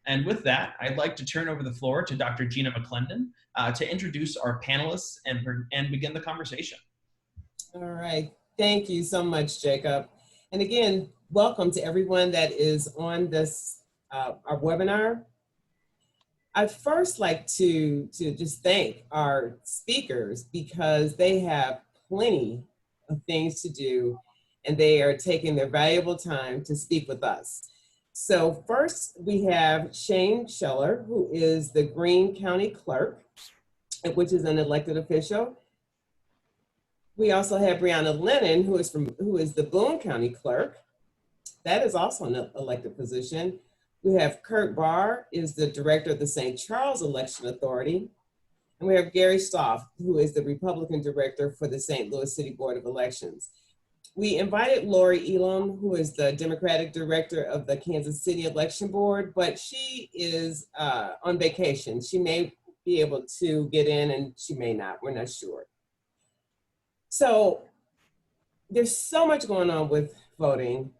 And with that, I'd like to turn over the floor to Dr. Gina McClendon to introduce our panelists and begin the conversation. All right, thank you so much, Jacob. And again, welcome to everyone that is on this, our webinar. I'd first like to just thank our speakers because they have plenty of things to do and they are taking their valuable time to speak with us. So first we have Shane Scheller, who is the Greene County Clerk, which is an elected official. We also have Brianna Lennon, who is the Boone County Clerk. That is also an elected position. We have Kurt Barr, is the Director of the St. Charles Election Authority. And we have Gary Stoff, who is the Republican Director for the St. Louis City Board of Elections. We invited Lori Elam, who is the Democratic Director of the Kansas City Election Board, but she is on vacation. She may be able to get in and she may not, we're not sure. So there's so much going on with voting.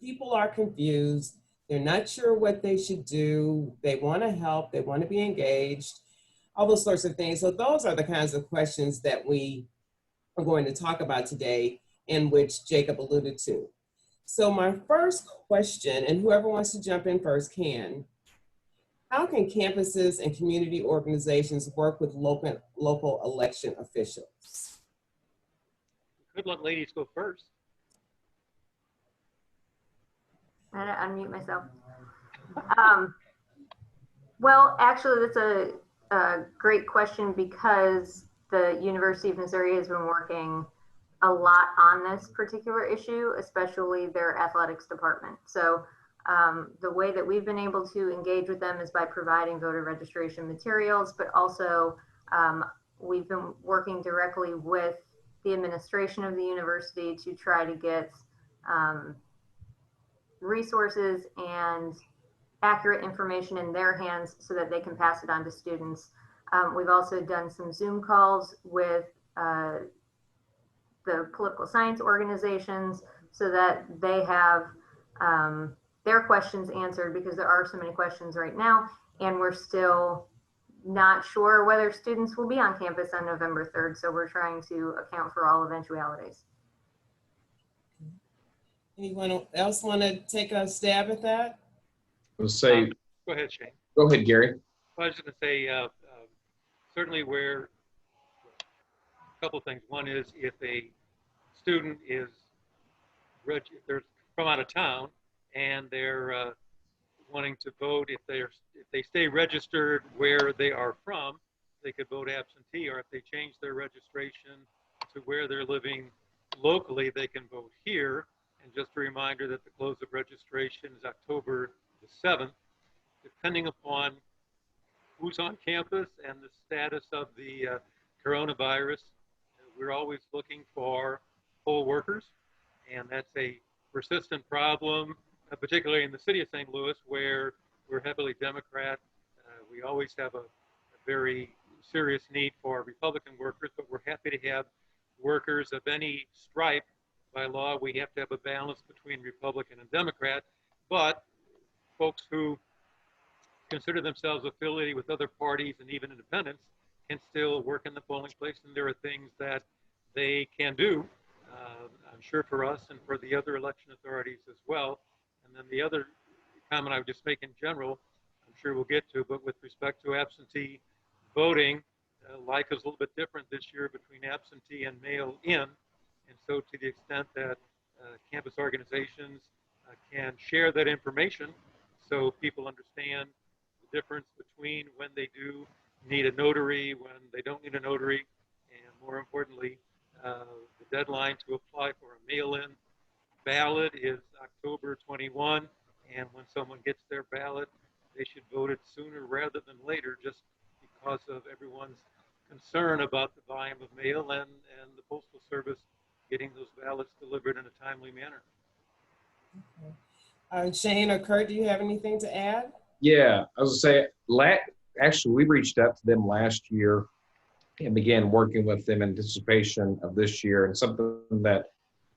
People are confused. They're not sure what they should do. They want to help. They want to be engaged, all those sorts of things. So those are the kinds of questions that we are going to talk about today, in which Jacob alluded to. So my first question, and whoever wants to jump in first can, how can campuses and community organizations work with local election officials? Could let ladies go first. I'm gonna unmute myself. Well, actually, that's a great question because the University of Missouri has been working a lot on this particular issue, especially their athletics department. So the way that we've been able to engage with them is by providing voter registration materials, but also we've been working directly with the administration of the university to try to get resources and accurate information in their hands so that they can pass it on to students. We've also done some Zoom calls with the political science organizations so that they have their questions answered, because there are so many questions right now, and we're still not sure whether students will be on campus on November 3rd. So we're trying to account for all eventualities. Anyone else want to take a stab at that? I'll say, Go ahead, Shane. go ahead, Gary. Well, I was just going to say, certainly where a couple of things. One is if a student is they're from out of town and they're wanting to vote, if they stay registered where they are from, they could vote absentee, or if they change their registration to where they're living locally, they can vote here. And just a reminder that the close of registration is October the 7th. Depending upon who's on campus and the status of the coronavirus, we're always looking for poll workers, and that's a persistent problem, particularly in the city of St. Louis, where we're heavily Democrat. We always have a very serious need for Republican workers, but we're happy to have workers of any stripe. By law, we have to have a balance between Republican and Democrat, but folks who consider themselves affiliated with other parties and even independents can still work in the polling place, and there are things that they can do, I'm sure for us and for the other election authorities as well. And then the other comment I would just make in general, I'm sure we'll get to, but with respect to absentee voting, life is a little bit different this year between absentee and mail-in. And so to the extent that campus organizations can share that information so people understand the difference between when they do need a notary, when they don't need a notary, and more importantly, the deadline to apply for a mail-in ballot is October 21, and when someone gets their ballot, they should vote it sooner rather than later, just because of everyone's concern about the volume of mail and the Postal Service getting those ballots delivered in a timely manner. Okay. Shane or Kurt, do you have anything to add? Yeah, I was gonna say, actually, we reached out to them last year and began working with them in anticipation of this year. And something that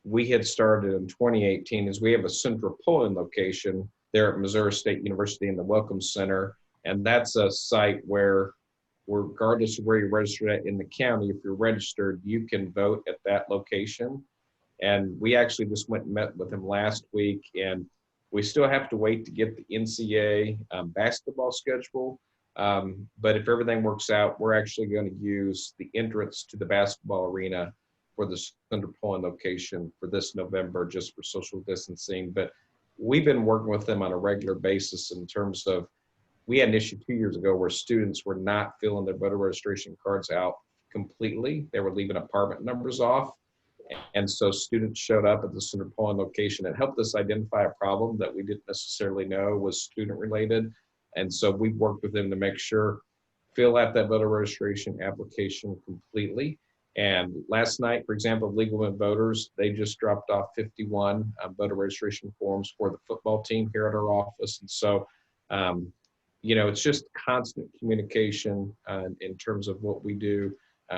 we had started in 2018 is we have a central polling location there at Missouri State University in the Welcome Center. And that's a site where, regardless of where you're registered at in the county, if you're registered, you can vote at that location. And we actually just went and met with him last week, and we still have to wait to get the NCAA basketball schedule. But if everything works out, we're actually going to use the entrance to the basketball arena for the center polling location for this November, just for social distancing. But we've been working with them on a regular basis in terms of, we had an issue 2 years ago where students were not filling their voter registration cards out completely. They were leaving apartment numbers off. And so students showed up at the center polling location. It helped us identify a problem that we didn't necessarily know was student related. And so we worked with them to make sure, fill out that voter registration application completely. And last night, for example, Legal Women Voters, they just dropped off 51 voter registration forms for the football team here at our office. And so, you know, it's just constant communication in terms of what we do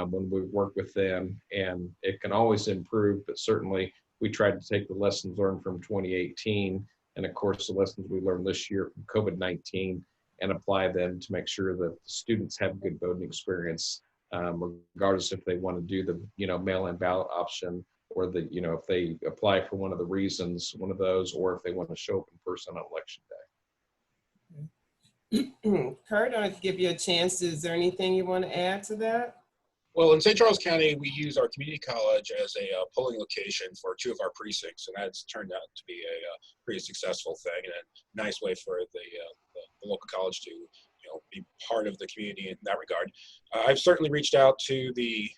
when we work with them, and it can always improve, but certainly we tried to take the lessons learned from 2018 and of course the lessons we learned this year from COVID-19 and apply them to make sure that the students have a good voting experience, regardless if they want to do the, you know, mail-in ballot option, or the, you know, if they apply for one of the reasons, one of those, or if they want to show up in person on election day. Kurt, I'll give you a chance. Is there anything you want to add to that? Well, in St. Charles County, we use our community college as a polling location for 2 of our precincts, and that's turned out to be a pretty successful thing and a nice way for the local college to, you know, be part of the community in that regard. I've certainly reached out to the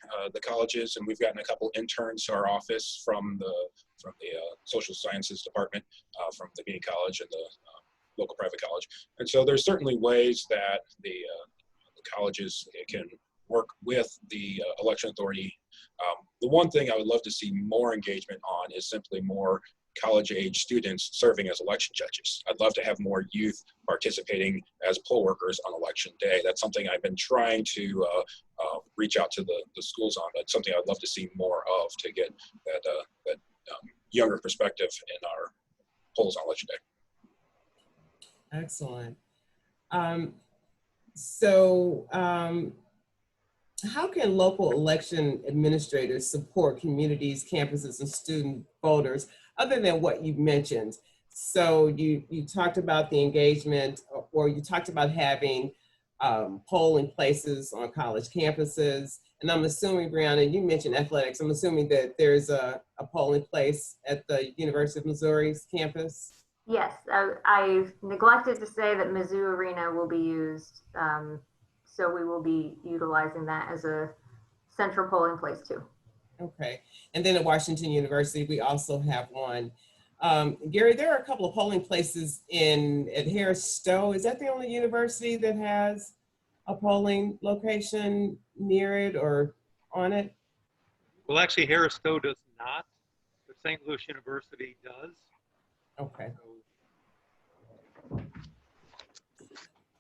colleges, and we've gotten a couple interns to our office from the social sciences department, from the community college and the local private college. And so there's certainly ways that the colleges can work with the election authority. The one thing I would love to see more engagement on is simply more college-age students serving as election judges. I'd love to have more youth participating as poll workers on election day. That's something I've been trying to reach out to the schools on. That's something I'd love to see more of, to get that younger perspective in our polls on election day. Excellent. How can local election administrators support communities, campuses, and student voters other than what you mentioned? So you talked about the engagement, or you talked about having polling places on college campuses. And I'm assuming, Brianna, you mentioned athletics. I'm assuming that there's a polling place at the University of Missouri's campus. Yes, I neglected to say that Mizzou Arena will be used. So we will be utilizing that as a central polling place too. Okay, and then at Washington University, we also have one. Gary, there are a couple of polling places at Harris Stowe. Is that the only university that has a polling location near it or on it? Well, actually, Harris Stowe does not, but St. Louis University does. Okay. So,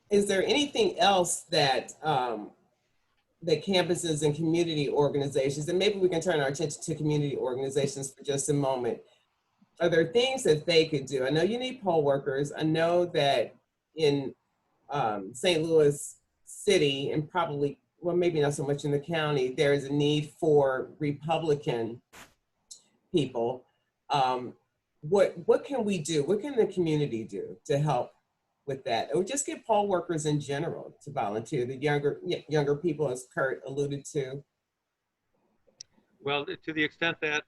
is there anything else that that campuses and community organizations, and maybe we can turn our attention to community organizations for just a moment, are there things that they could do? I know you need poll workers. I know that in St. Louis City, and probably, well, maybe not so much in the county, there is a need for Republican people. What can we do? What can the community do to help with that? Or just get poll workers in general to volunteer, the younger people, as Kurt alluded to? well, to the extent that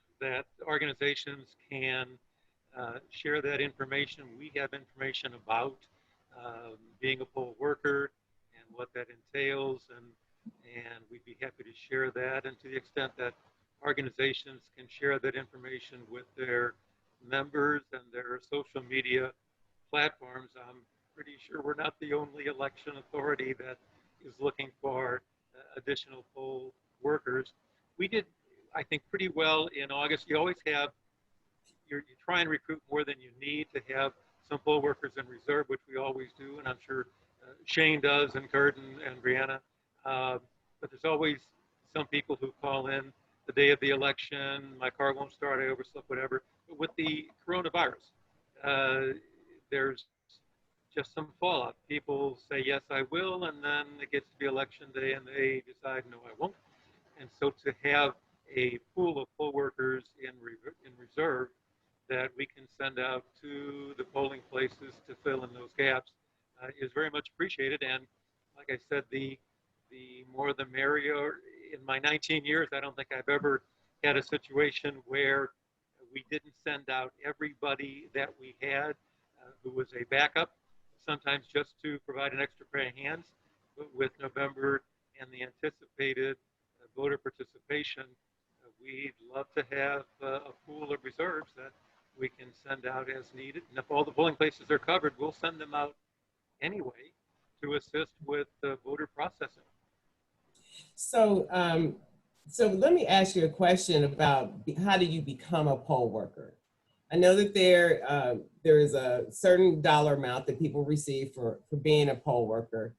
organizations can share that information, we have information about being a poll worker and what that entails, and we'd be happy to share that. And to the extent that organizations can share that information with their members and their social media platforms, I'm pretty sure we're not the only election authority that is looking for additional poll workers. We did, I think, pretty well in August. You always have, you try and recruit more than you need to have some poll workers in reserve, which we always do, and I'm sure Shane does, and Kurt and Brianna. But there's always some people who call in the day of the election, my car won't start, I overslept, whatever. But with the coronavirus, there's just some fallout. People say, yes, I will, and then it gets to be election day and they decide, no, I won't. And so to have a pool of poll workers in reserve that we can send out to the polling places to fill in those gaps is very much appreciated. And like I said, the more the merrier. In my 19 years, I don't think I've ever had a situation where we didn't send out everybody that we had who was a backup, sometimes just to provide an extra pair of hands. But with November and the anticipated voter participation, we'd love to have a pool of reserves that we can send out as needed. And if all the polling places are covered, we'll send them out anyway to assist with voter processing. So, so let me ask you a question about how do you become a poll worker? I know that there is a certain dollar amount that people receive for being a poll worker,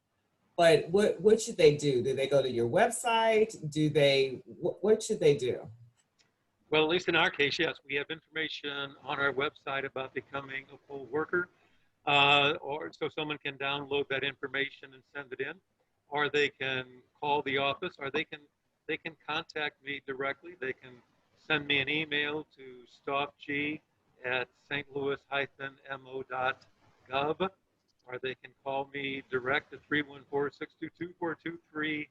but what should they do? Do they go to your website? What should they do? Well, at least in our case, yes, we have information on our website about becoming a poll worker, or so someone can download that information and send it in, or they can call the office, or they can contact me directly. They can send me an email to stopg@stlouis-mo.gov, or they can call me direct at 314-622-4239,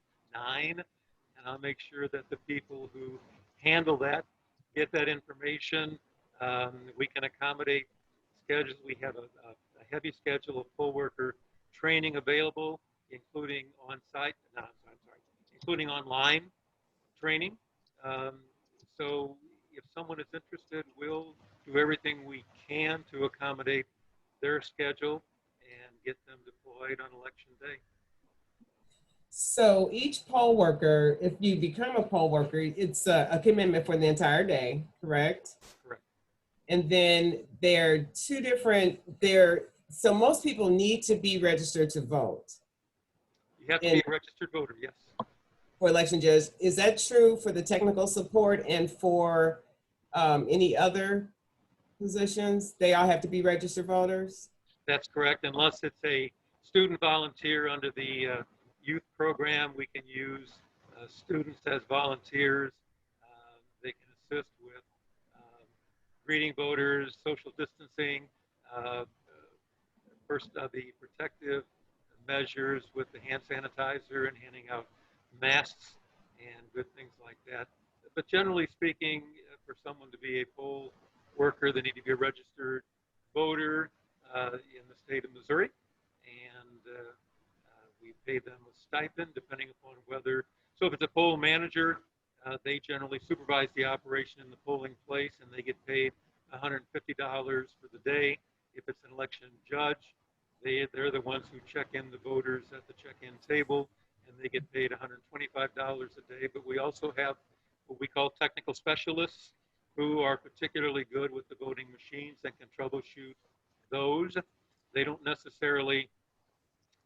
and I'll make sure that the people who handle that get that information. We can accommodate schedules. We have a heavy schedule of poll worker training available, including on-site, including online training. So if someone is interested, we'll do everything we can to accommodate their schedule and get them deployed on election day. So each poll worker, if you become a poll worker, it's a commitment for the entire day, correct? Correct. And then there are two different, so most people need to be registered to vote. You have to be a registered voter, yes. For election judge. Is that true for the technical support and for any other positions? They all have to be registered voters? That's correct, unless it's a student volunteer under the youth program. We can use students as volunteers. They can assist with greeting voters, social distancing, the protective measures with the hand sanitizer and handing out masks and good things like that. But generally speaking, for someone to be a poll worker, they need to be a registered voter in the state of Missouri, and we pay them a stipend depending upon whether, so if it's a poll manager, they generally supervise the operation in the polling place and they get paid $150 for the day. If it's an election judge, they're the ones who check in the voters at the check-in table, and they get paid $125 a day. But we also have what we call technical specialists who are particularly good with the voting machines and can troubleshoot those. They don't necessarily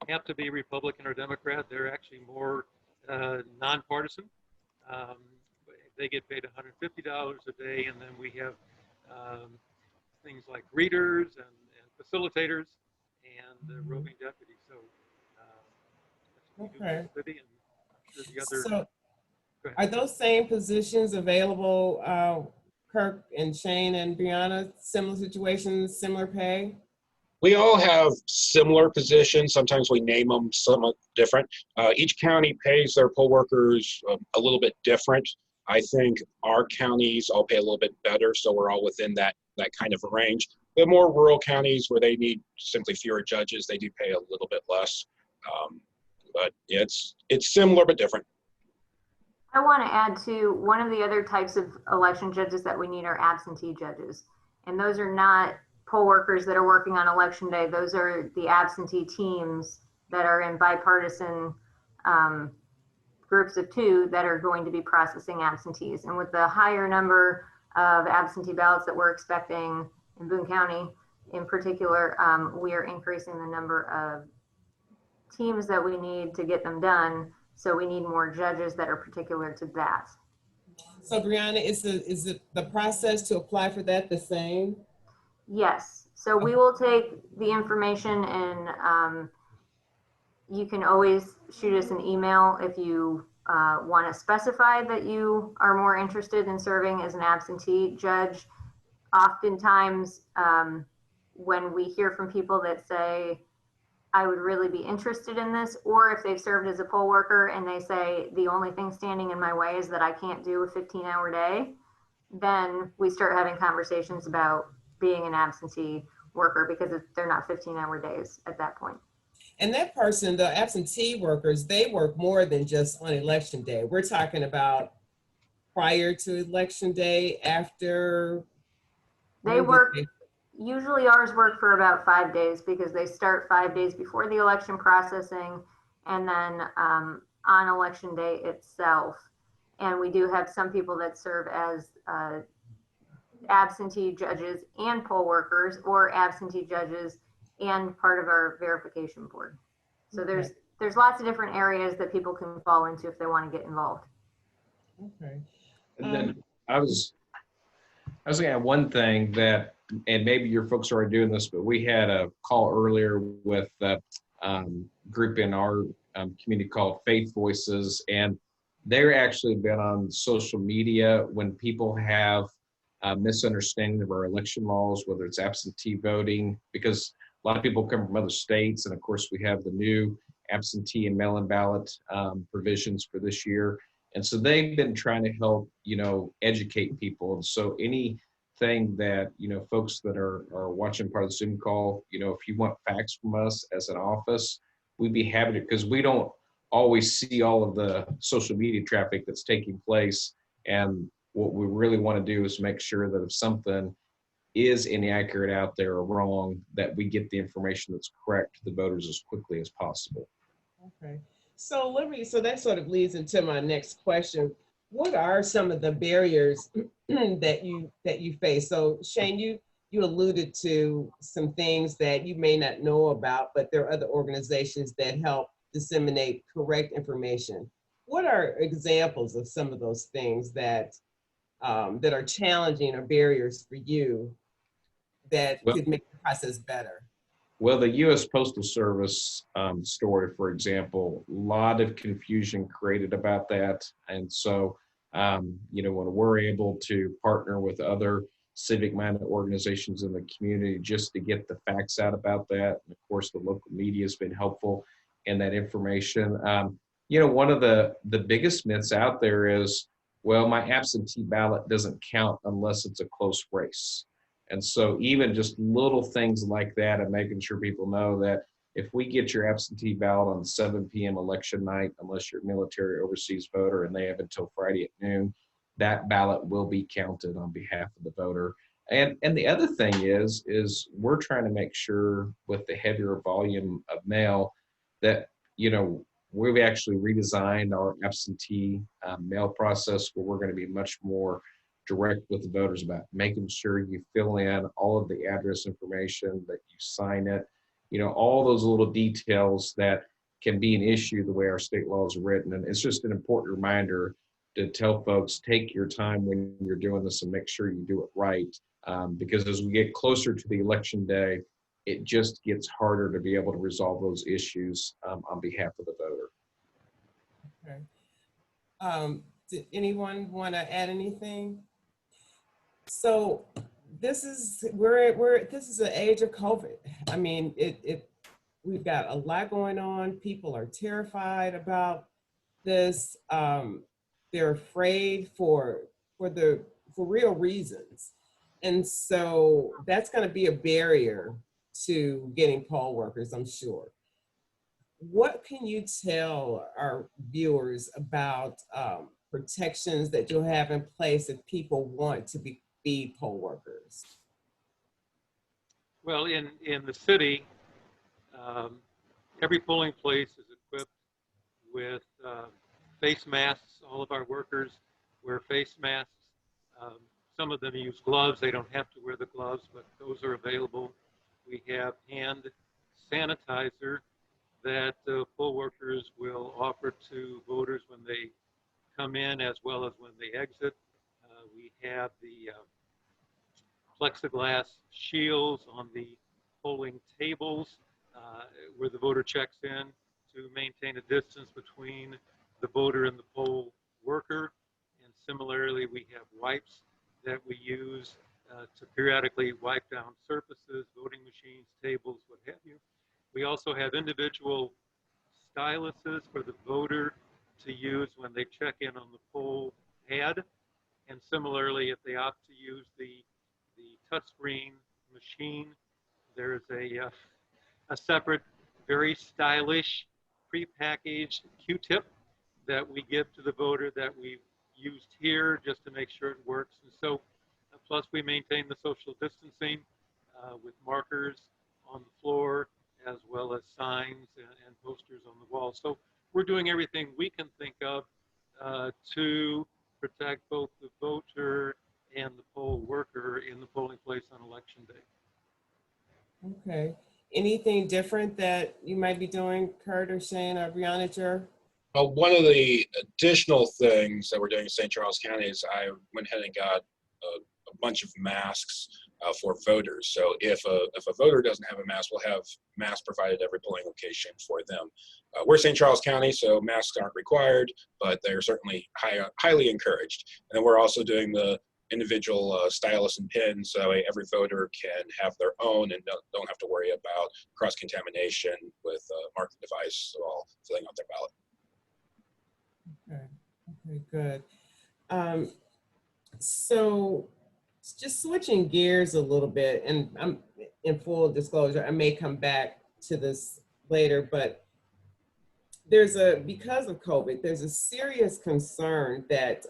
have to be Republican or Democrat. They're actually more nonpartisan. They get paid $150 a day, and then we have things like readers and facilitators and roving deputies. So that's what we do in the city, and I'm sure the other. So are those same positions available, Kirk and Shane and Brianna, similar situations, similar pay? We all have similar positions. Sometimes we name them somewhat different. Each county pays their poll workers a little bit different. I think our counties all pay a little bit better, so we're all within that kind of a range. The more rural counties where they need simply fewer judges, they do pay a little bit less. But it's similar but different. I want to add to one of the other types of election judges that we need are absentee judges. And those are not poll workers that are working on election day. Those are the absentee teams that are in bipartisan groups of two that are going to be processing absentees. And with the higher number of absentee ballots that we're expecting in Boone County in particular, we are increasing the number of teams that we need to get them done. So we need more judges that are particular to that. So Brianna, is the process to apply for that the same? Yes. So we will take the information and you can always shoot us an email if you want to specify that you are more interested in serving as an absentee judge. Oftentimes, when we hear from people that say, I would really be interested in this, or if they've served as a poll worker and they say, the only thing standing in my way is that I can't do a 15-hour day, then we start having conversations about being an absentee worker because they're not 15-hour days at that point. And that person, the absentee workers, they work more than just on election day. We're talking about prior to election day, after. They work, usually ours work for about 5 days because they start 5 days before the election processing and then on election day itself. And we do have some people that serve as absentee judges and poll workers, or absentee judges and part of our verification board. So there's lots of different areas that people can fall into if they want to get involved. Okay. And then I was going to add one thing that, and maybe your folks are already doing this, but we had a call earlier with a group in our community called Faith Voices, and they're actually been on social media when people have a misunderstanding of our election laws, whether it's absentee voting, because a lot of people come from other states, and of course we have the new absentee and mail-in ballot provisions for this year. And so they've been trying to help, educate people. And so anything that, folks that are watching part of the Zoom call, if you want facts from us as an office, we'd be happy to, because we don't always see all of the social media traffic that's taking place. And what we really want to do is make sure that if something is inaccurate out there or wrong, that we get the information that's correct to the voters as quickly as possible. Okay. So that sort of leads into my next question. What are some of the barriers that you face? So Shane, you alluded to some things that you may not know about, but there are other organizations that help disseminate correct information. What are examples of some of those things that are challenging or barriers for you that could make the process better? Well, the U.S. Postal Service story, for example, a lot of confusion created about that. And so, when we're able to partner with other civic-minded organizations in the community just to get the facts out about that, and of course, the local media has been helpful in that information. One of the biggest myths out there is, well, my absentee ballot doesn't count unless it's a close race. And so even just little things like that and making sure people know that if we get your absentee ballot on 7 p.m. election night, unless you're a military overseas voter and they have until Friday at noon, that ballot will be counted on behalf of the voter. And the other thing is we're trying to make sure with the heavier volume of mail that, we've actually redesigned our absentee mail process where we're going to be much more direct with the voters about making sure you fill in all of the address information, that you sign it, all those little details that can be an issue the way our state laws are written. And it's just an important reminder to tell folks, take your time when you're doing this and make sure you do it right. Because as we get closer to the election day, it just gets harder to be able to resolve those issues on behalf of the voter. Okay. Did anyone want to add anything? So this is an age of COVID. I mean, we've got a lot going on. People are terrified about this. They're afraid for real reasons. And so that's going to be a barrier to getting poll workers, I'm sure. What can you tell our viewers about protections that you'll have in place if people want to be poll workers? Well, in the city, every polling place is equipped with face masks. All of our workers wear face masks. Some of them use gloves. They don't have to wear the gloves, but those are available. We have hand sanitizer that poll workers will offer to voters when they come in as well as when they exit. We have the plexiglass shields on the polling tables where the voter checks in to maintain a distance between the voter and the poll worker. And similarly, we have wipes that we use to periodically wipe down surfaces, voting machines, tables, what have you. We also have individual styluses for the voter to use when they check in on the poll pad. And similarly, if they opt to use the touchscreen machine, there's a separate, very stylish, prepackaged Q-tip that we give to the voter that we've used here just to make sure it works. And so, plus we maintain the social distancing with markers on the floor, as well as signs and posters on the wall. So we're doing everything we can think of to protect both the voter and the poll worker in the polling place on election day. Okay. Anything different that you might be doing, Kurt or Shane or Brianna? One of the additional things that we're doing in St. Charles County is I went ahead and got a bunch of masks for voters. So if a voter doesn't have a mask, we'll have masks provided at every polling location for them. We're St. Charles County, so masks aren't required, but they're certainly highly encouraged. And then we're also doing the individual stylus and pins, so every voter can have their own and don't have to worry about cross-contamination with marking device while filling out their ballot. Okay, good. So just switching gears a little bit, and I'm in full disclosure, I may come back to this later, but because of COVID, there's a serious concern that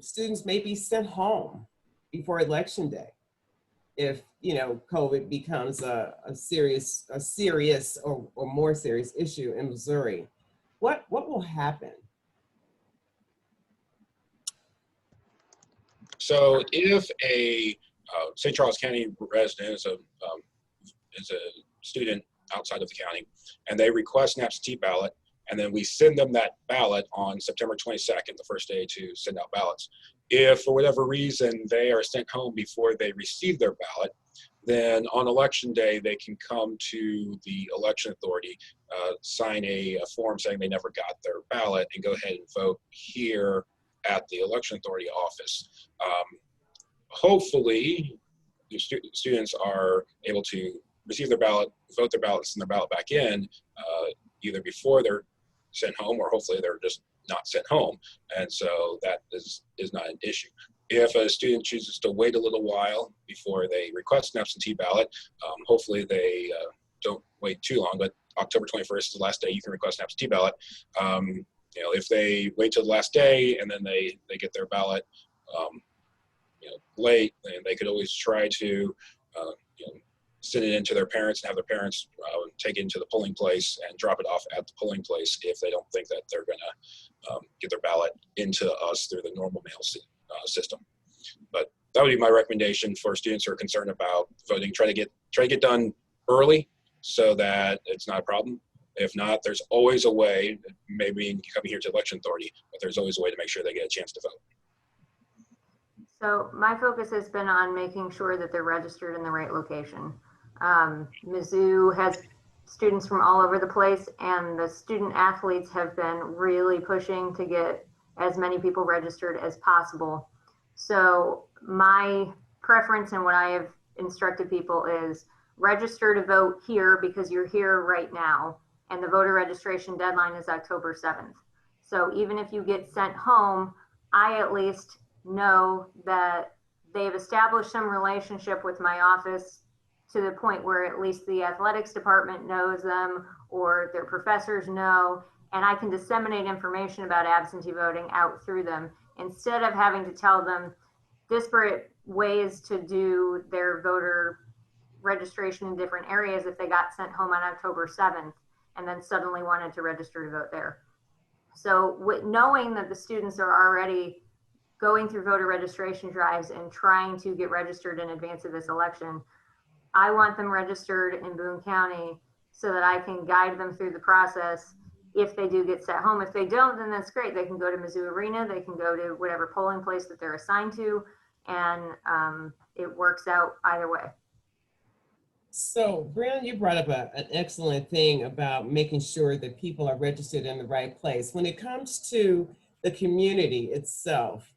students may be sent home before election day if, COVID becomes a serious or more serious issue in Missouri. What will happen? So if a St. Charles County resident is a student outside of the county and they request an absentee ballot, and then we send them that ballot on September 22nd, the first day to send out ballots. If for whatever reason they are sent home before they receive their ballot, then on election day they can come to the election authority, sign a form saying they never got their ballot, and go ahead and vote here at the election authority office. Hopefully, the students are able to receive their ballot, vote their ballot, send their ballot back in, either before they're sent home, or hopefully they're just not sent home. And so that is not an issue. If a student chooses to wait a little while before they request an absentee ballot, hopefully they don't wait too long, but October 21st is the last day you can request an absentee ballot. If they wait till the last day and then they get their ballot late, then they could always try to send it in to their parents and have their parents take it into the polling place and drop it off at the polling place if they don't think that they're going to get their ballot into us through the normal mail system. But that would be my recommendation for students who are concerned about voting. Try to get done early so that it's not a problem. If not, there's always a way, maybe coming here to election authority, but there's always a way to make sure they get a chance to vote. So my focus has been on making sure that they're registered in the right location. Mizzou has students from all over the place, and the student athletes have been really pushing to get as many people registered as possible. So my preference and what I have instructed people is register to vote here because you're here right now, and the voter registration deadline is October 7th. So even if you get sent home, I at least know that they've established some relationship with my office to the point where at least the athletics department knows them or their professors know, and I can disseminate information about absentee voting out through them instead of having to tell them disparate ways to do their voter registration in different areas if they got sent home on October 7th and then suddenly wanted to register to vote there. So with knowing that the students are already going through voter registration drives and trying to get registered in advance of this election, I want them registered in Boone County so that I can guide them through the process if they do get sent home. If they don't, then that's great. They can go to Mizzou Arena, they can go to whatever polling place that they're assigned to, and it works out either way. So, Brandon, you brought up an excellent thing about making sure that people are registered in the right place. When it comes to the community itself,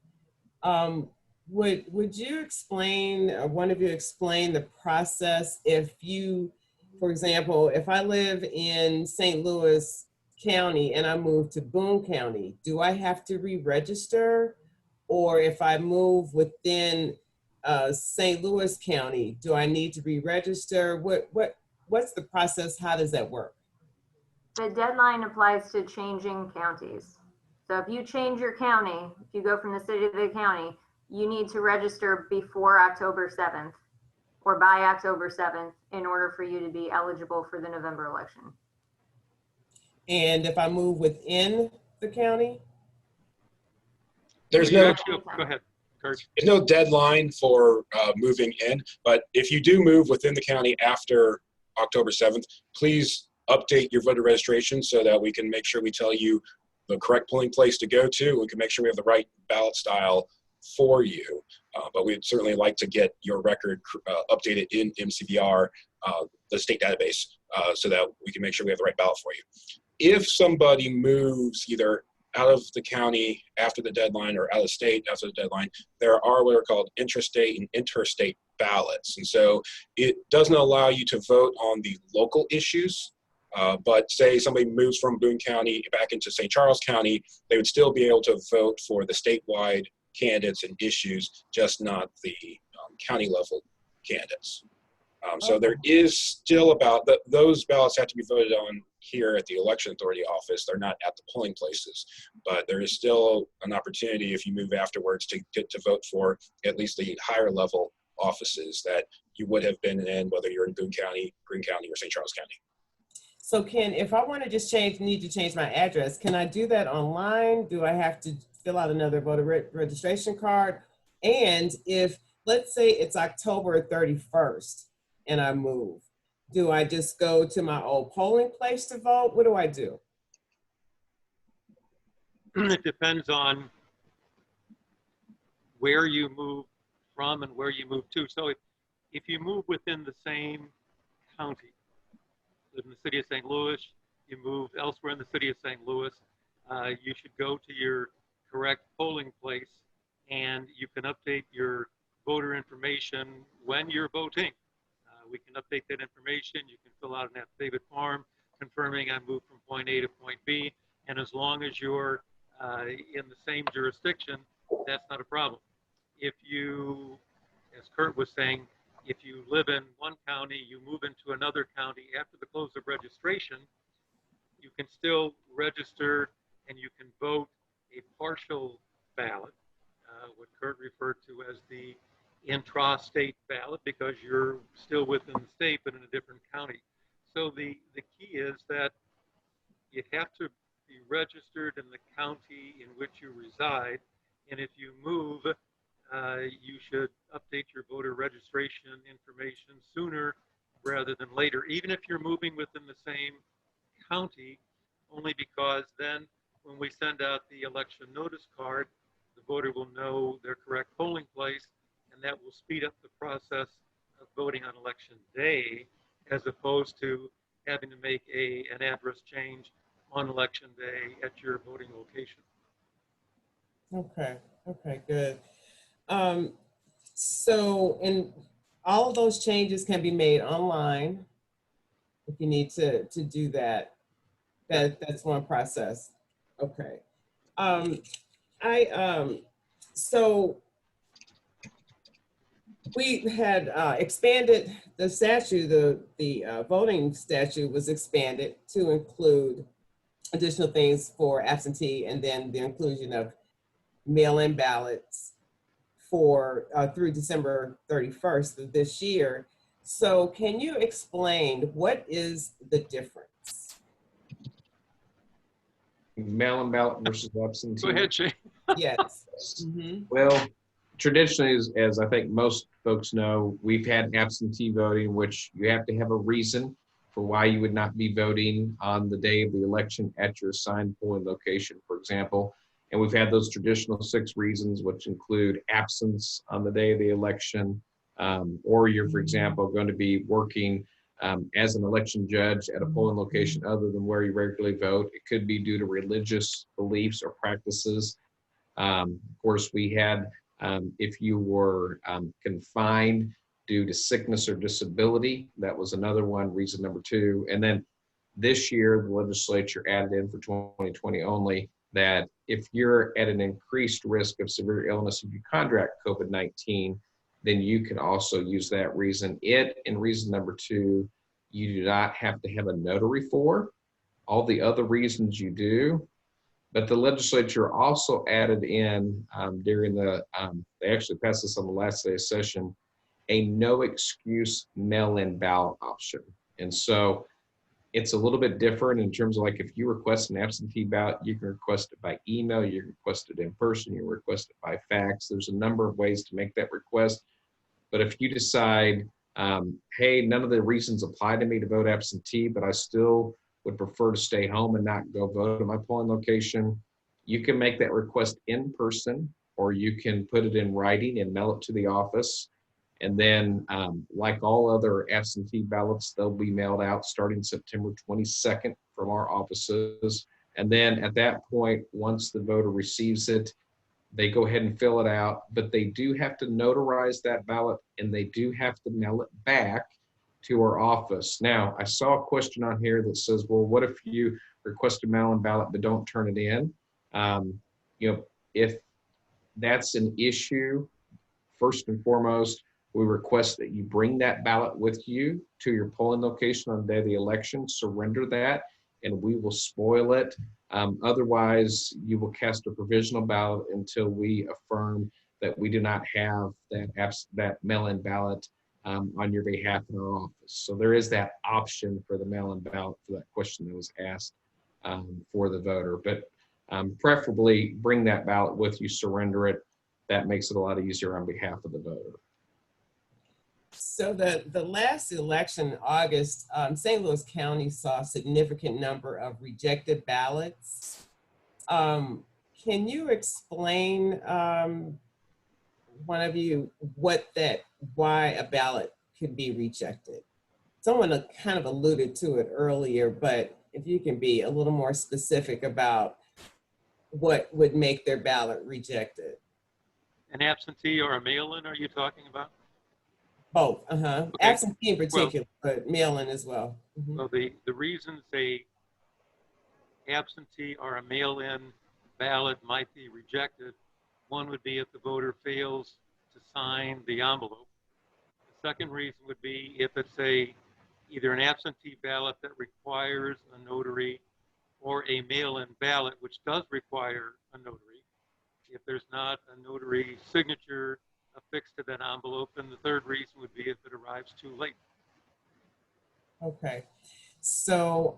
would you explain, or one of you explain the process if you, for example, if I live in St. Louis County and I move to Boone County, do I have to re-register? Or if I move within St. Louis County, do I need to re-register? What's the process? How does that work? The deadline applies to changing counties. So if you change your county, if you go from the city to the county, you need to register before October 7th or by October 7th in order for you to be eligible for the November election. And if I move within the county? There's You no, actually- go ahead, Kurt. there's no deadline for moving in, but if you do move within the county after October 7th, please update your voter registration so that we can make sure we tell you the correct polling place to go to. We can make sure we have the right ballot style for you. But we'd certainly like to get your record updated in MCVR, the state database, so that we can make sure we have the right ballot for you. If somebody moves either out of the county after the deadline or out of state after the deadline, there are what are called intrastate and interstate ballots. And so it doesn't allow you to vote on the local issues, but say somebody moves from Boone County back into St. Charles County, they would still be able to vote for the statewide candidates and issues, just not the county level candidates. So there is still those ballots have to be voted on here at the election authority office. They're not at the polling places, but there is still an opportunity if you move afterwards to get to vote for at least the higher level offices that you would have been in, whether you're in Boone County, Greene County, or St. Charles County. So if I want to just need to change my address, can I do that online? Do I have to fill out another voter registration card? And if, let's say it's October 31st and I move, do I just go to my old polling place to vote? What do I do? It depends on where you move from and where you move to. So if you move within the same county, live in the city of St. Louis, you move elsewhere in the city of St. Louis, you should go to your correct polling place and you can update your voter information when you're voting. We can update that information. You can fill out an affidavit form confirming I moved from point A to point B. And as long as you're in the same jurisdiction, that's not a problem. If you, as Kurt was saying, if you live in one county, you move into another county after the close of registration, you can still register and you can vote a partial ballot, what Kurt referred to as the intra-state ballot, because you're still within the state but in a different county. So the key is that you have to be registered in the county in which you reside, and if you move, you should update your voter registration information sooner rather than later, even if you're moving within the same county, only because then when we send out the election notice card, the voter will know their correct polling place, and that will speed up the process of voting on election day, as opposed to having to make an address change on election day at your voting location. Okay, good. And all of those changes can be made online if you need to do that. That's one process. Okay. So we had expanded the statute, the voting statute was expanded to include additional things for absentee, and then the inclusion of mail-in ballots for through December 31st of this year. So can you explain what is the difference? Mail-in ballot versus absentee. Go ahead, Shane. Yes. Mm-hmm. Well, traditionally, as I think most folks know, we've had absentee voting, which you have to have a reason for why you would not be voting on the day of the election at your assigned polling location. For example, And we've had those traditional 6 reasons, which include absence on the day of the election, or you're, for example, going to be working as an election judge at a polling location other than where you regularly vote. It could be due to religious beliefs or practices. Of course, we had, if you were confined due to sickness or disability, that was another one, reason number 2. And then this year, the legislature added in for 2020 only that if you're at an increased risk of severe illness if you contract COVID-19, then you can also use that reason. And reason number 2, you do not have to have a notary for. All the other reasons you do. But the legislature also added in during the, they actually passed this on the last day of session, a no excuse mail-in ballot option. And so it's a little bit different in terms of, like, if you request an absentee ballot, you can request it by email, you can request it in person, you can request it by fax. There's a number of ways to make that request. But if you decide, hey, none of the reasons apply to me to vote absentee, but I still would prefer to stay home and not go vote at my polling location, you can make that request in person, or you can put it in writing and mail it to the office. And then, like all other absentee ballots, they'll be mailed out starting September 22nd from our offices. And then at that point, once the voter receives it, they go ahead and fill it out, but they do have to notarize that ballot and they do have to mail it back to our office. Now, I saw a question on here that says, well, what if you request a mail-in ballot but don't turn it in? If that's an issue, first and foremost, we request that you bring that ballot with you to your polling location on the day of the election, surrender that, and we will spoil it. Otherwise, you will cast a provisional ballot until we affirm that we do not have that mail-in ballot on your behalf in our office. So there is that option for the mail-in ballot for that question that was asked for the voter. But preferably bring that ballot with you, surrender it. That makes it a lot easier on behalf of the voter. So the last election in August, St. Louis County saw a significant number of rejected ballots. Can you explain, one of you, why a ballot could be rejected? Someone kind of alluded to it earlier, but if you can be a little more specific about what would make their ballot rejected. An absentee or a mail-in, are you talking about? Both, Okay. Absentee in particular, but mail-in as well. So the reasons a absentee or a mail-in ballot might be rejected, one would be if the voter fails to sign the envelope. The second reason would be if it's either an absentee ballot that requires a notary or a mail-in ballot which does require a notary. If there's not a notary signature affixed to that envelope, and the third reason would be if it arrives too late. Okay, so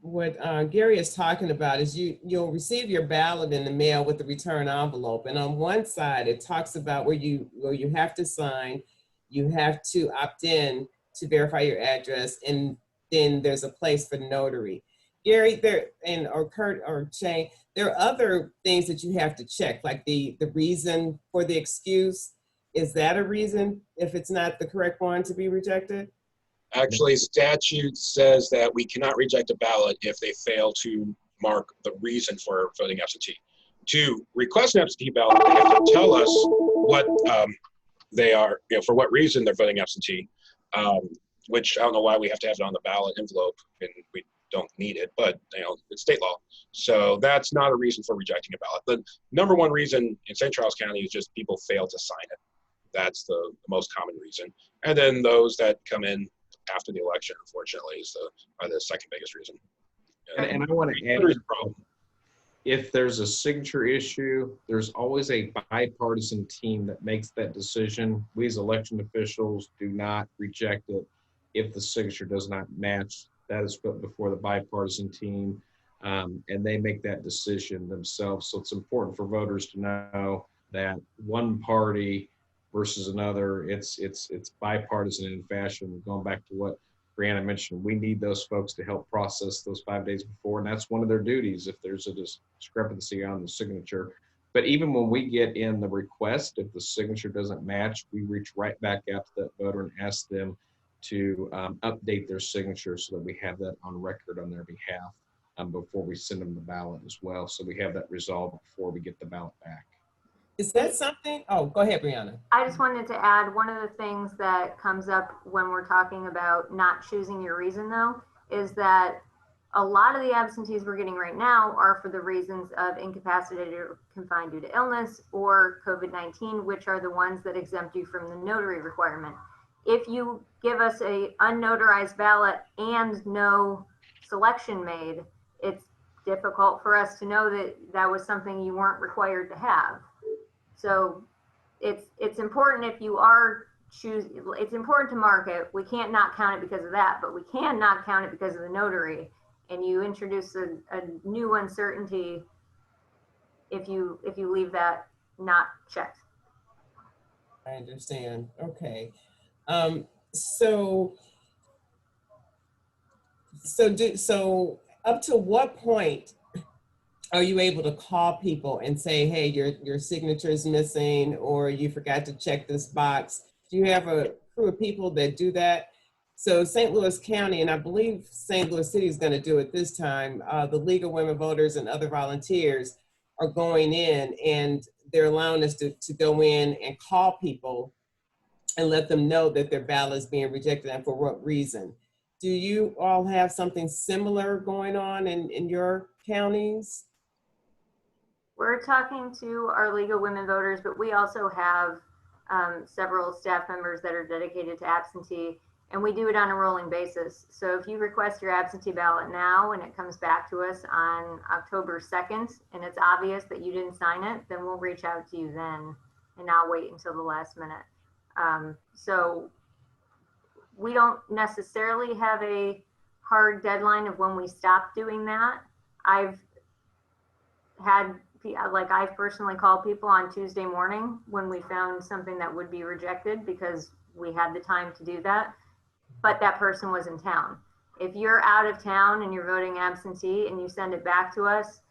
what Gary is talking about is you'll receive your ballot in the mail with the return envelope, and on one side it talks about where you have to sign, you have to opt in to verify your address, and then there's a place for notary. Gary, or Kurt or Shane, there are other things that you have to check, like the reason for the excuse. Is that a reason, if it's not the correct one, to be rejected? Actually, statute says that we cannot reject a ballot if they fail to mark the reason for voting absentee. To request an absentee ballot, they have to tell us what they are, for what reason they're voting absentee, which I don't know why we have to have it on the ballot envelope, and we don't need it, but it's state law. So that's not a reason for rejecting a ballot. The number one reason in St. Charles County is just people fail to sign it. That's the most common reason. And then those that come in after the election, unfortunately, are the second biggest reason. And I want to add, if there's a signature issue, there's always a bipartisan team that makes that decision. We as election officials do not reject it if the signature does not match. That is put before the bipartisan team, and they make that decision themselves. So it's important for voters to know that one party versus another, it's bipartisan in fashion. Going back to what Brianna mentioned, we need those folks to help process those 5 days before, and that's one of their duties if there's a discrepancy on the signature. But even when we get in the request, if the signature doesn't match, we reach right back out to that voter and ask them to update their signature so that we have that on record on their behalf before we send them the ballot as well. So we have that resolved before we get the ballot back. Is that something? Oh, go ahead, Brianna. I just wanted to add, one of the things that comes up when we're talking about not choosing your reason, though, is that a lot of the absentees we're getting right now are for the reasons of incapacitated or confined due to illness or COVID-19, which are the ones that exempt you from the notary requirement. If you give us a unnotarized ballot and no selection made, it's difficult for us to know that that was something you weren't required to have. So it's important if you are it's important to mark it. We can't not count it because of that, but we can not count it because of the notary. And you introduce a new uncertainty if you leave that not checked. I understand. Okay. So up to what point are you able to call people and say, hey, your signature is missing, or you forgot to check this box? Do you have a crew of people that do that? So St. Louis County, and I believe St. Louis City is going to do it this time, the League of Women Voters and other volunteers are going in, and they're allowing us to go in and call people and let them know that their ballot is being rejected and for what reason. Do you all have something similar going on in your counties? We're talking to our League of Women Voters, but we also have several staff members that are dedicated to absentee, and we do it on a rolling basis. So if you request your absentee ballot now and it comes back to us on October 2nd and it's obvious that you didn't sign it, then we'll reach out to you then and not wait until the last minute. So we don't necessarily have a hard deadline of when we stop doing that. I've personally called people on Tuesday morning when we found something that would be rejected because we had the time to do that, but that person was in town. If you're out of town and you're voting absentee and you send it back to us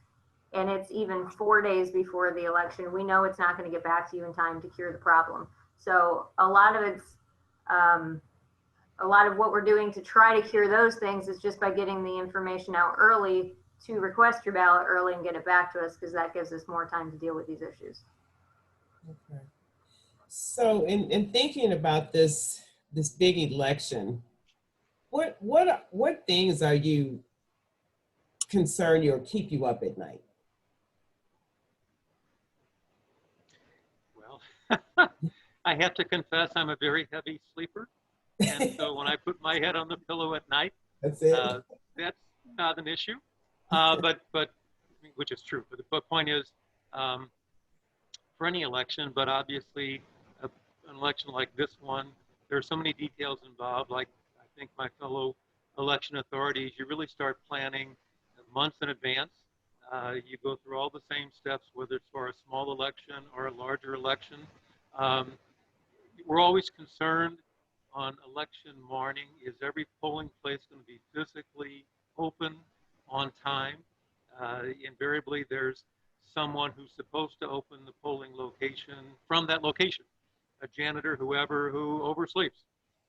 and it's even 4 days before the election, we know it's not going to get back to you in time to cure the problem. So a lot of what we're doing to try to cure those things is just by getting the information out early to request your ballot early and get it back to us, because that gives us more time to deal with these issues. Okay. So in thinking about this big election, what things are you concerned or keep you up at night? Well, I have to confess I'm a very heavy sleeper. And so when I put my head on the pillow at night, That's it. that's not an issue. But which is true. But the point is, for any election, but obviously an election like this one, there are so many details involved. Like I think my fellow election authorities, you really start planning months in advance. You go through all the same steps, whether it's for a small election or a larger election. We're always concerned on election morning, is every polling place going to be physically open on time? Invariably, there's someone who's supposed to open the polling location from that location, a janitor, whoever, who oversleeps.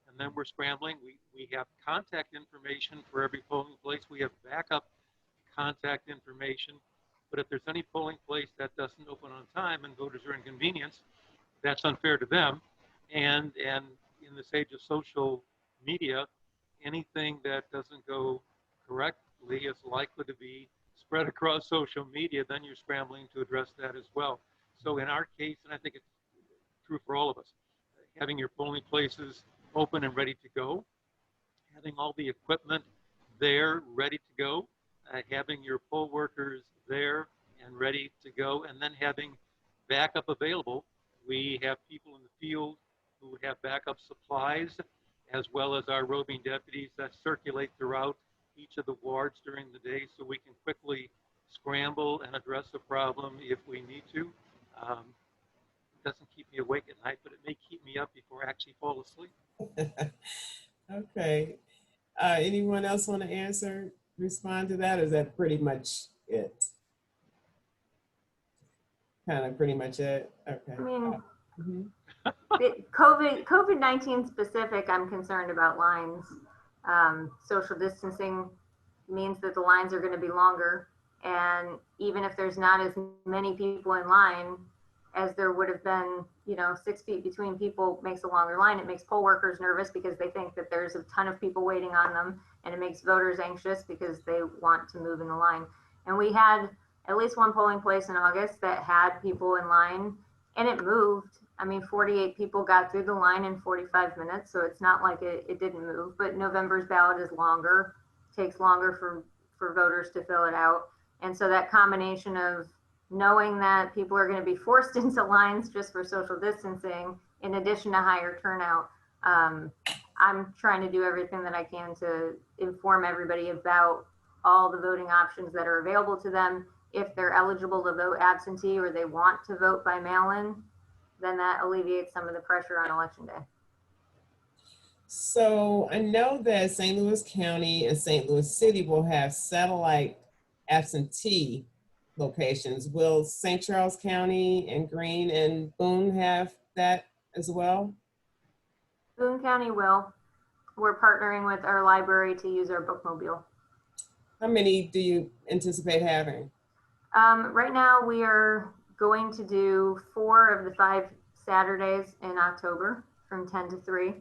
And then we're scrambling. We have contact information for every polling place. We have backup contact information. But if there's any polling place that doesn't open on time and voters are inconvenienced, that's unfair to them. And in this age of social media, anything that doesn't go correctly is likely to be spread across social media. Then you're scrambling to address that as well. So in our case, and I think it's true for all of us, having your polling places open and ready to go, having all the equipment there ready to go, having your poll workers there and ready to go, and then having backup available. We have people in the field who have backup supplies, as well as our roving deputies that circulate throughout each of the wards during the day, so we can quickly scramble and address a problem if we need to. It doesn't keep me awake at night, but it may keep me up before I actually fall asleep. Okay. Anyone else want to respond to that? Or is that pretty much it? Kind of pretty much it. Okay. I mean, Mhm. COVID-19 specific, I'm concerned about lines. Social distancing means that the lines are going to be longer. And even if there's not as many people in line as there would have been, 6 feet between people makes a longer line. It makes poll workers nervous because they think that there's a ton of people waiting on them. And it makes voters anxious because they want to move in the line. And we had at least one polling place in August that had people in line and it moved. I mean, 48 people got through the line in 45 minutes. So it's not like it didn't move, but November's ballot is longer, takes longer for voters to fill it out. And so that combination of knowing that people are going to be forced into lines just for social distancing, in addition to higher turnout, I'm trying to do everything that I can to inform everybody about all the voting options that are available to them. If they're eligible to vote absentee or they want to vote by mail-in, then that alleviates some of the pressure on election day. So I know that St. Louis County and St. Louis City will have satellite absentee locations. Will St. Charles County and Greene and Boone have that as well? Boone County will. We're partnering with our library to use our bookmobile. How many do you anticipate having? Right now we are going to do 4 of the 5 Saturdays in October from 10 to 3.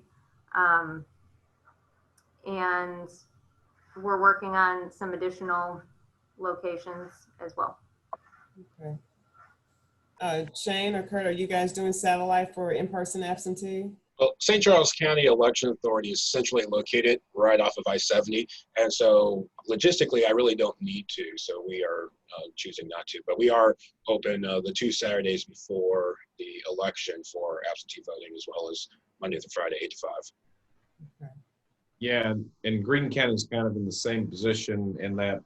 And we're working on some additional locations as well. Okay. Shane or Kurt, are you guys doing satellite for in-person absentee? Well, St. Charles County Election Authority is centrally located right off of I-70. And so logistically, I really don't need to. So we are choosing not to. But we are open the 2 Saturdays before the election for absentee voting, as well as Monday through Friday, 8 to 5. Okay. Yeah, and Greene County is kind of in the same position in that,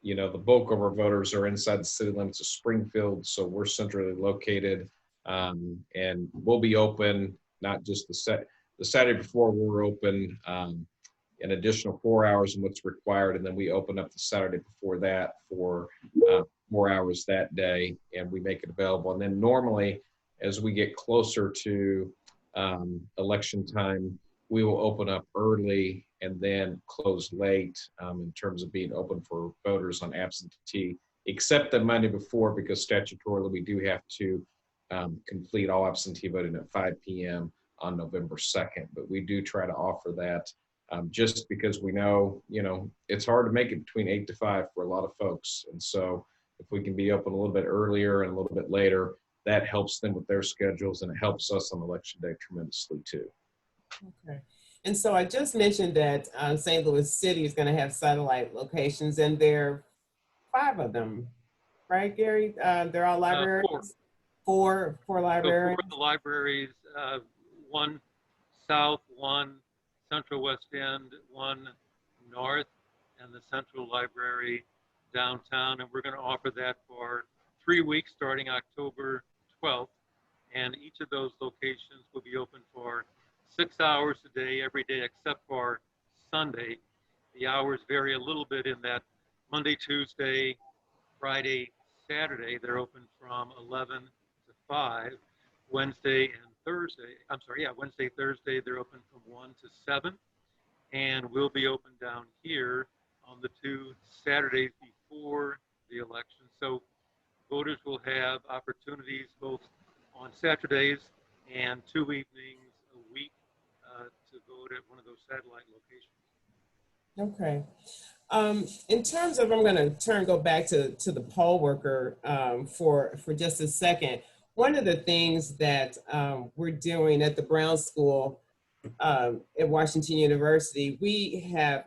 the bulk of our voters are inside the city limits of Springfield, so we're centrally located, and we'll be open not just the Saturday before. We're open an additional 4 hours than what's required, and then we open up the Saturday before that for 4 hours that day, and we make it available. And then normally, as we get closer to election time, we will open up early and then close late in terms of being open for voters on absentee, except the Monday before, because statutorily we do have to complete all absentee voting at 5 p.m. on November 2nd. But we do try to offer that just because we know, it's hard to make it between 8 to 5 for a lot of folks. And so if we can be open a little bit earlier and a little bit later, that helps them with their schedules, and it helps us on election day tremendously too. Okay. And so I just mentioned that St. Louis City is going to have satellite locations, and there are 5 of them, right, Gary? They're all libraries? 4 libraries? So 4 of the libraries, 1 south, 1 central west end, 1 north, and the central library downtown. And we're going to offer that for 3 weeks starting October 12th. And each of those locations will be open for 6 hours a day, every day except for Sunday. The hours vary a little bit in that Monday, Tuesday, Friday, Saturday, they're open from 11 to 5. Wednesday, Thursday, they're open from 1 to 7. And we'll be open down here on the 2 Saturdays before the election. So voters will have opportunities both on Saturdays and 2 evenings a week to vote at one of those satellite locations. Okay. In terms of, I'm going to go back to the poll worker for just a second. One of the things that we're doing at the Brown School at Washington University,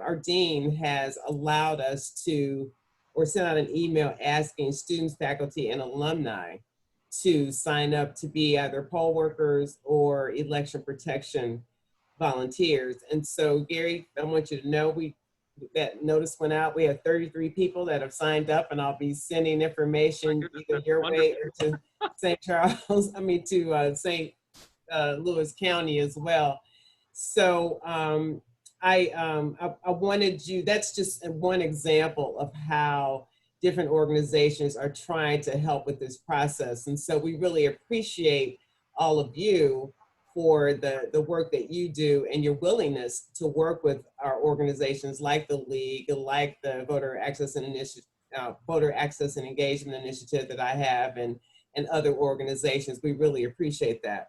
our dean has allowed us to, or sent out an email asking students, faculty, and alumni to sign up to be either poll workers or election protection volunteers. And so, Gary, I want you to know that notice went out. We have 33 people that have signed up, and I'll be sending information either your way or to St. Charles, to St. Louis County as well. So I wanted you, that's just one example of how different organizations are trying to help with this process. And so we really appreciate all of you for the work that you do and your willingness to work with our organizations like the League, like the Voter Access and Engagement Initiative that I have, and other organizations. We really appreciate that.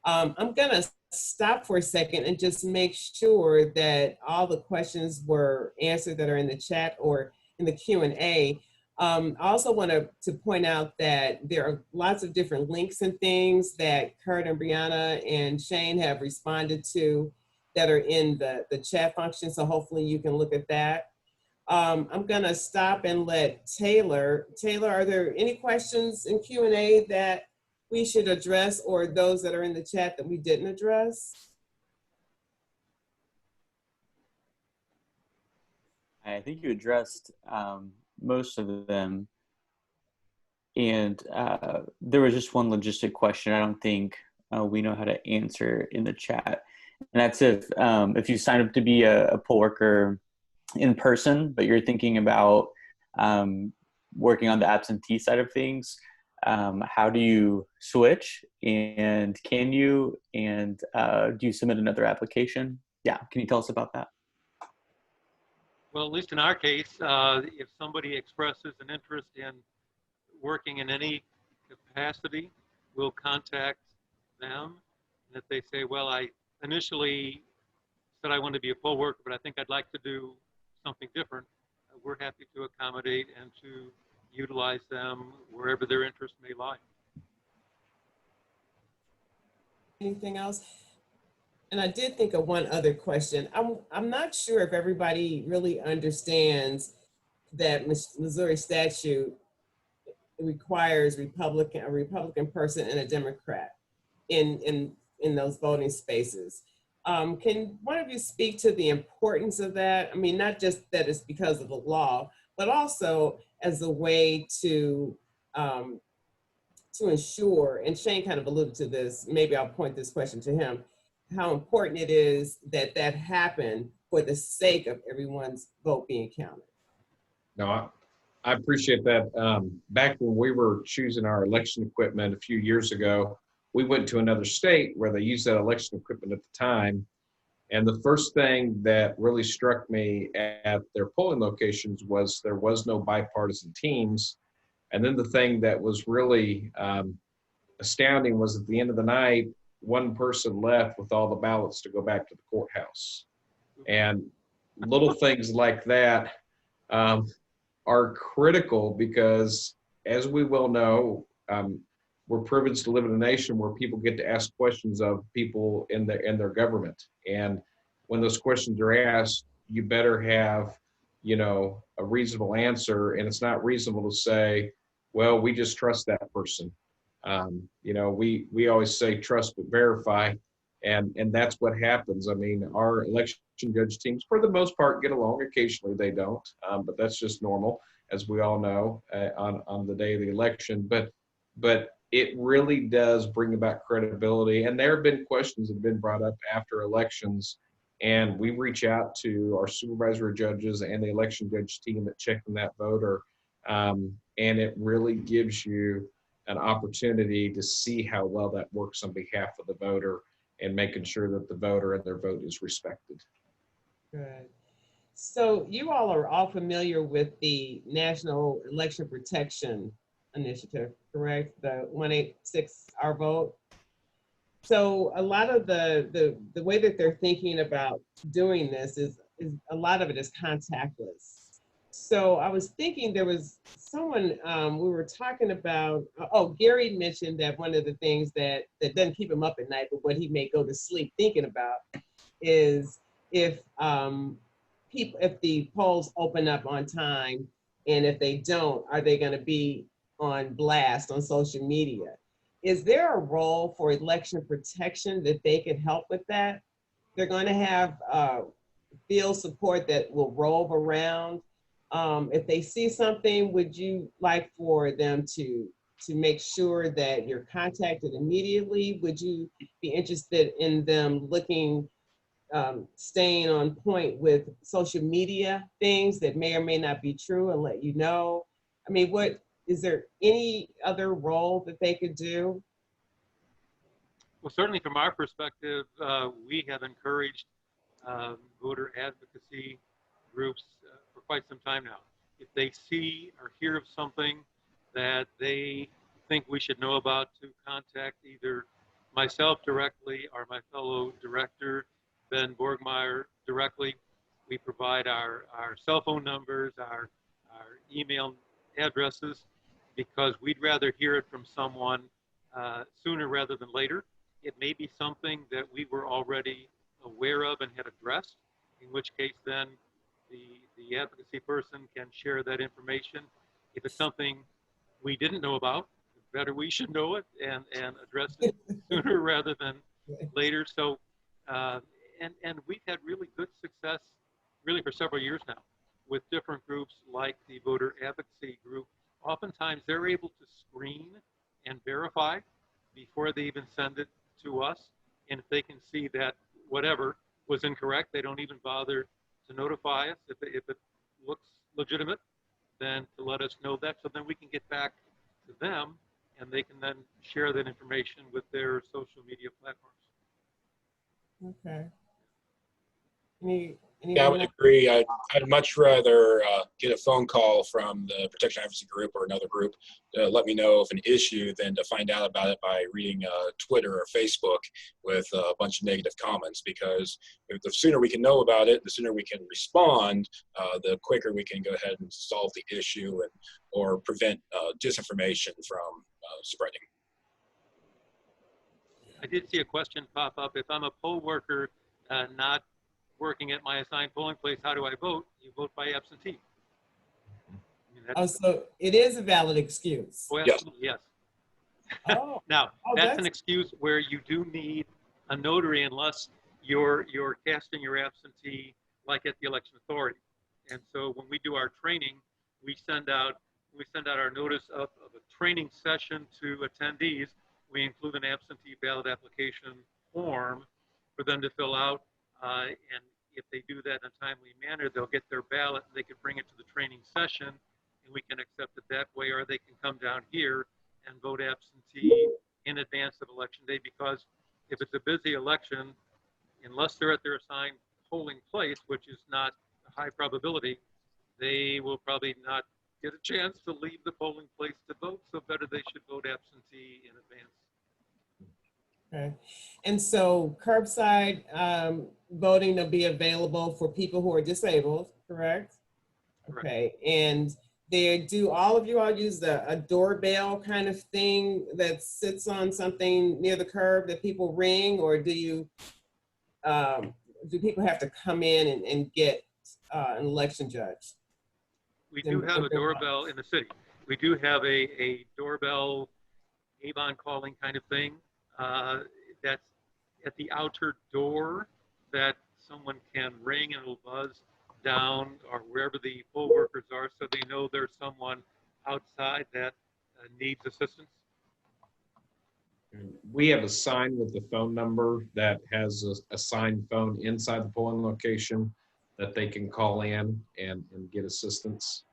I'm gonna stop for a second and just make sure that all the questions were answered that are in the chat or in the Q&A. I also want to point out that there are lots of different links and things that Kurt and Brianna and Shane have responded to that are in the chat function. So hopefully you can look at that. I'm gonna stop and let Taylor, are there any questions in Q&A that we should address, or those that are in the chat that we didn't address? I think you addressed most of them. And there was just one logistic question I don't think we know how to answer in the chat. And that's if you sign up to be a poll worker in person, but you're thinking about working on the absentee side of things, how do you switch, and can you, and do you submit another application? Yeah, can you tell us about that? Well, at least in our case, if somebody expresses an interest in working in any capacity, we'll contact them. And if they say, well, I initially said I want to be a poll worker, but I think I'd like to do something different, we're happy to accommodate and to utilize them wherever their interest may lie. Anything else? And I did think of one other question. I'm not sure if everybody really understands that Missouri statute requires a Republican person and a Democrat in those voting spaces. Can one of you speak to the importance of that? I mean, not just that it's because of the law, but also as a way to ensure, and Shane kind of alluded to this, maybe I'll point this question to him, how important it is that that happen for the sake of everyone's vote being counted. No, I appreciate that. Back when we were choosing our election equipment a few years ago, we went to another state where they used that election equipment at the time. And the first thing that really struck me at their polling locations was there was no bipartisan teams. And then the thing that was really astounding was at the end of the night, one person left with all the ballots to go back to the courthouse. And little things like that are critical because, as we well know, we're privileged to live in a nation where people get to ask questions of people in their government. And when those questions are asked, you better have, a reasonable answer. And it's not reasonable to say, well, we just trust that person. We always say trust but verify. And that's what happens. I mean, our election judge teams, for the most part, get along. Occasionally they don't, but that's just normal, as we all know, on the day of the election. But it really does bring about credibility. And there have been questions that have been brought up after elections, and we reach out to our supervisory judges and the election judge team that check on that voter. And it really gives you an opportunity to see how well that works on behalf of the voter and making sure that the voter and their vote is respected. Good. So you all are all familiar with the National Election Protection Initiative, correct? The 186 Our Vote. So a lot of the way that they're thinking about doing this is a lot of it is contactless. So I was thinking there was someone we were talking about, Gary mentioned that one of the things that doesn't keep him up at night, but what he may go to sleep thinking about is if the polls open up on time, and if they don't, are they going to be on blast on social media? Is there a role for election protection that they could help with that? They're going to have field support that will rove around. If they see something, would you like for them to make sure that you're contacted immediately? Would you be interested in them looking staying on point with social media things that may or may not be true and let you know? I mean, is there any other role that they could do? Well, certainly from our perspective, we have encouraged voter advocacy groups for quite some time now. If they see or hear of something that they think we should know about, to contact either myself directly or my fellow director, Ben Borgmeyer, directly. We provide our cell phone numbers, our email addresses, because we'd rather hear it from someone sooner rather than later. It may be something that we were already aware of and had addressed, in which case then the advocacy person can share that information. If it's something we didn't know about, better we should know it and address it sooner rather than later. So, and we've had really good success really for several years now with different groups like the voter advocacy group. Oftentimes they're able to screen and verify before they even send it to us. And if they can see that whatever was incorrect, they don't even bother to notify us. If it looks legitimate, then to let us know that, so then we can get back to them and they can then share that information with their social media platforms. Okay. Yeah, I would agree. I'd much rather get a phone call from the Protection Advocacy Group or another group to let me know of an issue than to find out about it by reading Twitter or Facebook with a bunch of negative comments, because the sooner we can know about it, the sooner we can respond, the quicker we can go ahead and solve the issue or prevent disinformation from spreading. I did see a question pop up. If I'm a poll worker not working at my assigned polling place, how do I vote? You vote by absentee. I mean, so it is a valid excuse. Oh, absolutely, yes. Oh. Now, that's an excuse where you do need a notary unless you're casting your absentee like at the election authority. And so when we do our training, we send out our notice of a training session to attendees. We include an absentee ballot application form for them to fill out. And if they do that in a timely manner, they'll get their ballot and they can bring it to the training session and we can accept it that way, or they can come down here and vote absentee in advance of election day, because if it's a busy election, unless they're at their assigned polling place, which is not a high probability, they will probably not get a chance to leave the polling place to vote, so better they should vote absentee in advance. Okay. And so curbside voting will be available for people who are disabled, correct? Correct. Okay. And do all of you all use a doorbell kind of thing that sits on something near the curb that people ring, or do people have to come in and get an election judge? We do have a doorbell in the city. We do have a doorbell Avon calling kind of thing. That's at the outer door that someone can ring and it'll buzz down, or wherever the poll workers are, so they know there's someone outside that needs assistance. We have a sign with the phone number that has a assigned phone inside the polling location that they can call in and get assistance.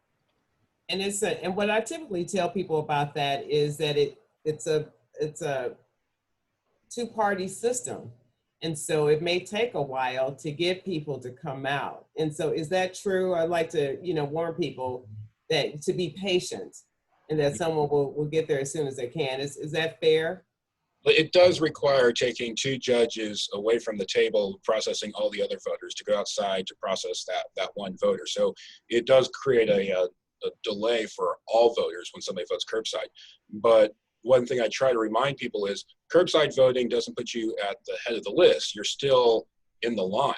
And and what I typically tell people about that is that it's a two-party system. And so it may take a while to get people to come out. And so is that true? I'd like to, warn people that to be patient and that someone will get there as soon as they can. Is that fair? It does require taking two judges away from the table, processing all the other voters, to go outside to process that one voter. So it does create a delay for all voters when somebody votes curbside. But one thing I try to remind people is curbside voting doesn't put you at the head of the list. You're still in the line.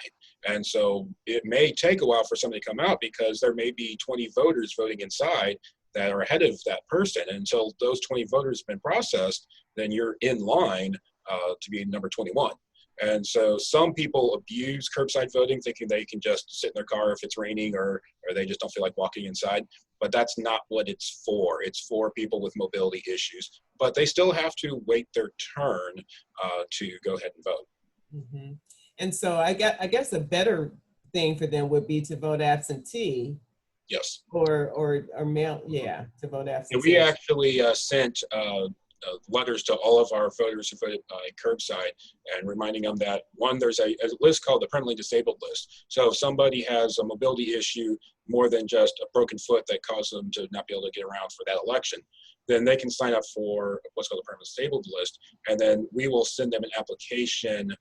And so it may take a while for somebody to come out, because there may be 20 voters voting inside that are ahead of that person. And until those 20 voters have been processed, then you're in line to be number 21. And so some people abuse curbside voting, thinking they can just sit in their car if it's raining, or they just don't feel like walking inside. But that's not what it's for. It's for people with mobility issues. But they still have to wait their turn to go ahead and vote. Mm-hmm. And so I guess a better thing for them would be to vote absentee. Yes. Or mail, yeah, to vote And absentee. we actually sent letters to all of our voters who voted by curbside and reminding them that, one, there's a list called the permanently disabled list. So if somebody has a mobility issue more than just a broken foot that caused them to not be able to get around for that election, then they can sign up for what's called the permanently disabled list. And then we will send them an application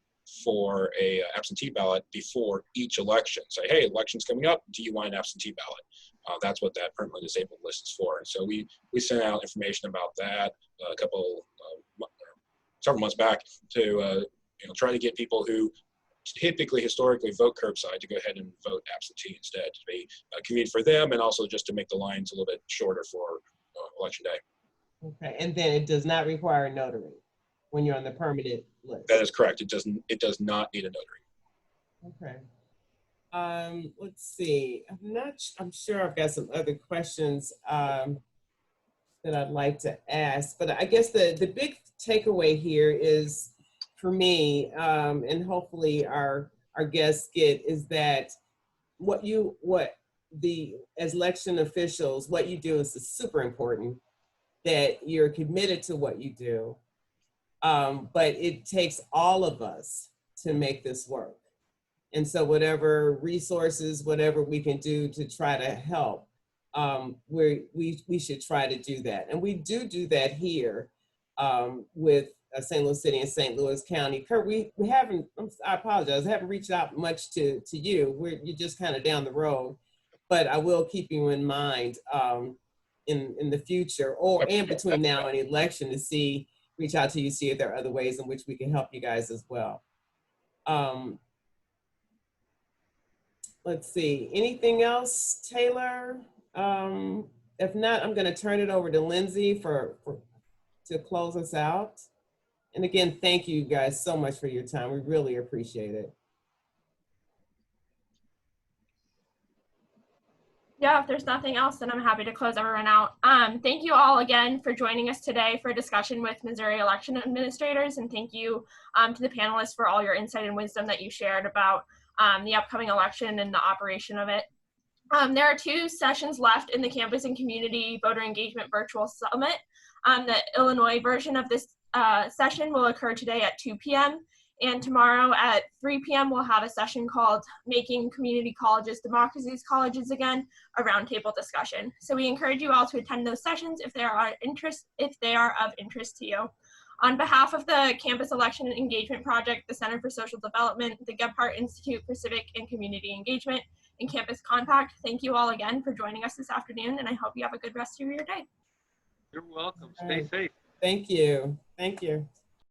for a absentee ballot before each election. Say, hey, election's coming up. Do you want an absentee ballot? That's what that permanently disabled list is for. And so we sent out information about that several months back to try to get people who typically historically vote curbside to go ahead and vote absentee instead, to be convenient for them, and also just to make the lines a little bit shorter for election day. Okay, and then it does not require a notary when you're on the permanent list. That is correct. It does not need a notary. Okay. Let's see. I'm sure I've got some other questions that I'd like to ask, but I guess the big takeaway here is, for me, and hopefully our guests get, is that as election officials, what you do is super important, that you're committed to what you do. But it takes all of us to make this work. And so whatever resources, whatever we can do to try to help, we should try to do that. And we do that here with St. Louis City and St. Louis County. Kurt, we haven't, I apologize, I haven't reached out much to you. You're just kind of down the road, but I will keep you in mind in the future, and between now and election, to reach out to you, see if there are other ways in which we can help you guys as well. Let's see, anything else, Taylor? If not, I'm gonna turn it over to Lindsay to close us out. And again, thank you guys so much for your time. We really appreciate it. Yeah, if there's nothing else, then I'm happy to close everyone out. Thank you all again for joining us today for a discussion with Missouri election administrators, and thank you to the panelists for all your insight and wisdom that you shared about the upcoming election and the operation of it. There are 2 sessions left in the Campus and Community Voter Engagement Virtual Summit. The Illinois version of this session will occur today at 2 p.m. And tomorrow at 3 p.m. we'll have a session called Making Community Colleges Democracy's Colleges Again, a roundtable discussion. So we encourage you all to attend those sessions if they are of interest to you. On behalf of the Campus Election and Engagement Project, the Center for Social Development, the Gebhardt Institute for Civic and Community Engagement, and Campus Compact, thank you all again for joining us this afternoon, and I hope you have a good rest of your day. You're welcome. Stay safe. Thank you. Thank you.